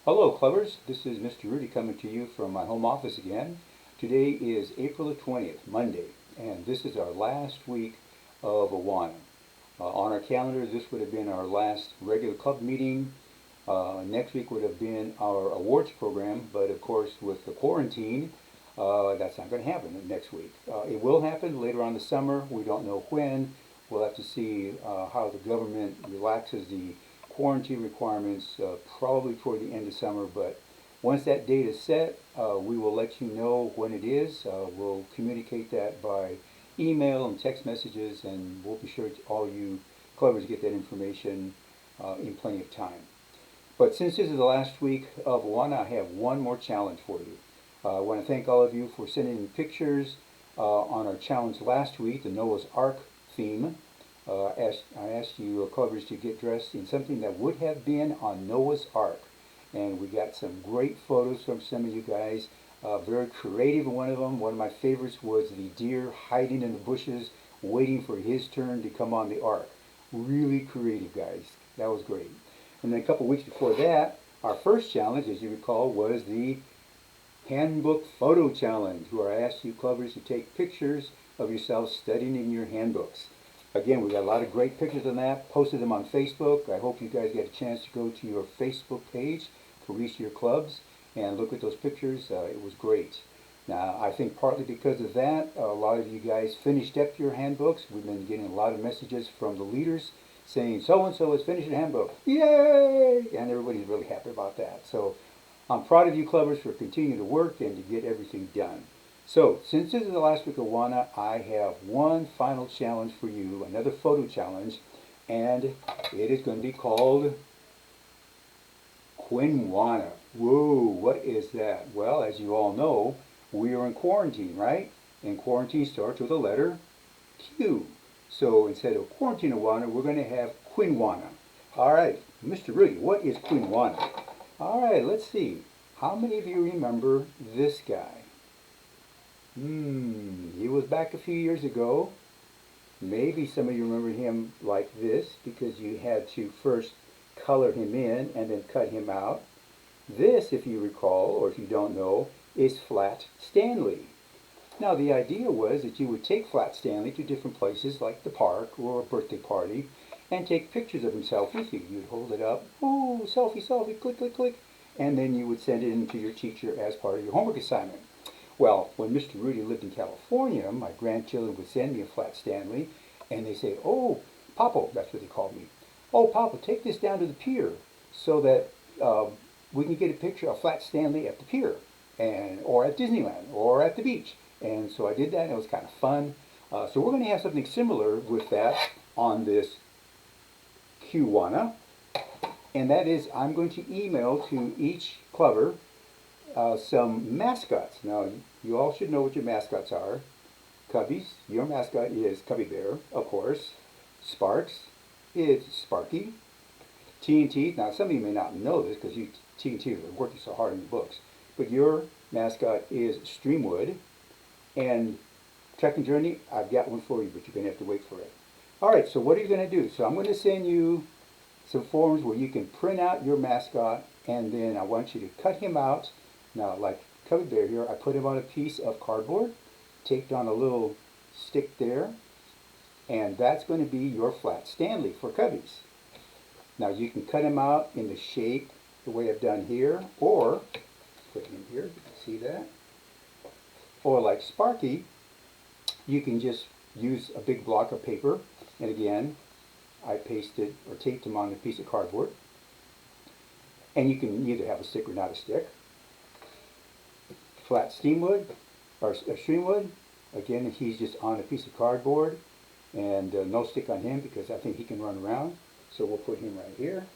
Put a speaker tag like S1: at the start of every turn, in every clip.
S1: Hello clubbers, this is Mr. Rudy coming to you from my home office again. Today is April the 20th, Monday, and this is our last week of Awana. On our calendar, this would have been our last regular club meeting. Next week would have been our awards program, but of course with the quarantine, that's not going to happen next week. It will happen later on the summer. We don't know when. We'll have to see how the government relaxes the quarantine requirements probably toward the end of summer, but once that date is set, we will let you know when it is. We'll communicate that by email and text messages, and we'll be sure all you clubbers get that information in plenty of time. But since this is the last week of Awana, I have one more challenge for you. I want to thank all of you for sending in pictures on our challenge last week, the Noah's Ark theme. I asked you clubbers to get dressed in something that would have been on Noah's Ark. And we got some great photos from some of you guys. Very creative in one of them. One of my favorites was the deer hiding in the bushes, waiting for his turn to come on the ark. Really creative, guys. That was great. And then a couple weeks before that, our first challenge, as you recall, was the Handbook Photo Challenge, where I asked you clubbers to take pictures of yourselves studying in your handbooks. Again, we got a lot of great pictures on that, posted them on Facebook. I hope you guys get a chance to go to your Facebook page for each of your clubs and look at those pictures. It was great. Now, I think partly because of that, a lot of you guys finished up your handbooks. We've been getting a lot of messages from the leaders saying, so-and-so has finished a handbook. Yay! And everybody's really happy about that. So I'm proud of you clubbers for continuing to work and to get everything done. So, since this is the last week of Awana, I have one final challenge for you, another photo challenge, and it is going to be called Quinwana. Whoa, what is that? Well, as you all know, we are in quarantine, right? And quarantine starts with the letter Q. So, instead of Quarantine Awana, we're going to have Quinwana. All right, Mr. Rudy, what is Quinwana? All right, let's see. How many of you remember this guy? He was back a few years ago. Maybe some of you remember him like this because you had to first color him in and then cut him out. This, if you recall, or if you don't know, is Flat Stanley. Now the idea was that you would take Flat Stanley to different places like the park or a birthday party and take pictures of himself with you. You'd hold it up, oh, selfie, selfie, click, click, click, and then you would send it in to your teacher as part of your homework assignment. Well, when Mr. Rudy lived in California, my grandchildren would send me a Flat Stanley, and they say, oh, Papa, that's what they called me. Oh, Papa, take this down to the pier so that we can get a picture of Flat Stanley at the pier, or at Disneyland, or at the beach. And so I did that, and it was kind of fun. So we're going to have something similar with that on this Qwana, and that is I'm going to email to each clubber some mascots. Now, you all should know what your mascots are. Cubbies, your mascot is Cubby Bear, of course. Sparks is Sparky. TNT, now some of you may not know this because you TNT are working so hard in the books, but your mascot is Streamwood. And Trek and Journey, I've got one for you, but you're going to have to wait for it. All right, so what are you going to do? So I'm going to send you some forms where you can print out your mascot, and then I want you to cut him out. Now, like Cubby Bear here, I put him on a piece of cardboard, taped on a little stick there, and that's going to be your Flat Stanley for Cubbies. Now, you can cut him out in the shape the way I've done here, or put him here, you can see that. Or like Sparky, you can just use a big block of paper, and again, I pasted or taped him on a piece of cardboard. And you can either have a stick or not a stick. Flat Steamwood, or Streamwood, again, he's just on a piece of cardboard, and no stick on him because I think he can run around. So we'll put him right here.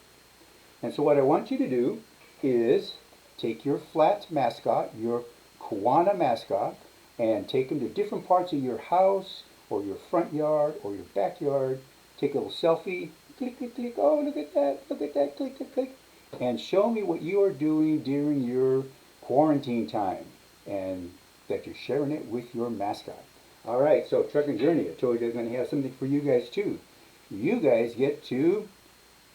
S1: And so what I want you to do is take your Flat mascot, your Quwana mascot, and take him to different parts of your house or your front yard or your backyard. Take a little selfie, click, click, click, oh, look at that, click, click, click, and show me what you are doing during your quarantine time and that you're sharing it with your mascot. All right, so Trek and Journey, I told you I'm going to have something for you guys too. You guys get to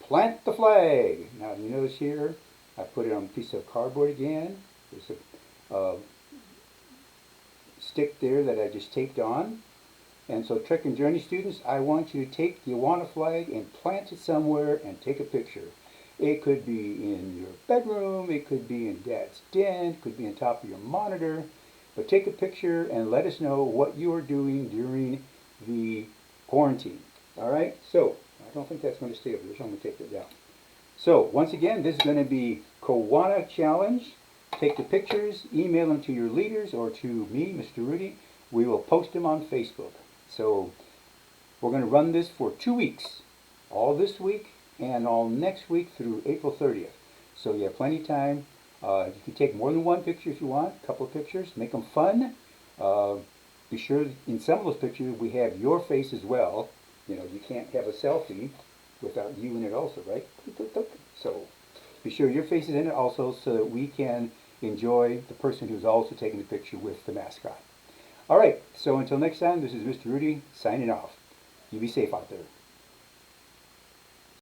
S1: plant the flag. Now you notice here I put it on a piece of cardboard again. There's a stick there that I just taped on. And so Trek and Journey students, I want you to take the Awana flag and plant it somewhere and take a picture. It could be in your bedroom, it could be in Dad's den, it could be on top of your monitor. But take a picture and let us know what you are doing during the quarantine. All right? So, I don't think that's going to stay over there, so I'm going to take that down. So, once again, this is going to be Kawana Challenge. Take the pictures, email them to your leaders or to me, Mr. Rudy. We will post them on Facebook. So, we're going to run this for 2 weeks. All this week and all next week through April 30th. So you have plenty of time. You can take more than one picture if you want, a couple of pictures, make them fun. Be sure in some of those pictures we have your face as well. You know, you can't have a selfie without you in it also, right? So be sure your face is in it also so that we can enjoy the person who's also taking the picture with the mascot. All right, so until next time, this is Mr. Rudy signing off. You be safe out there.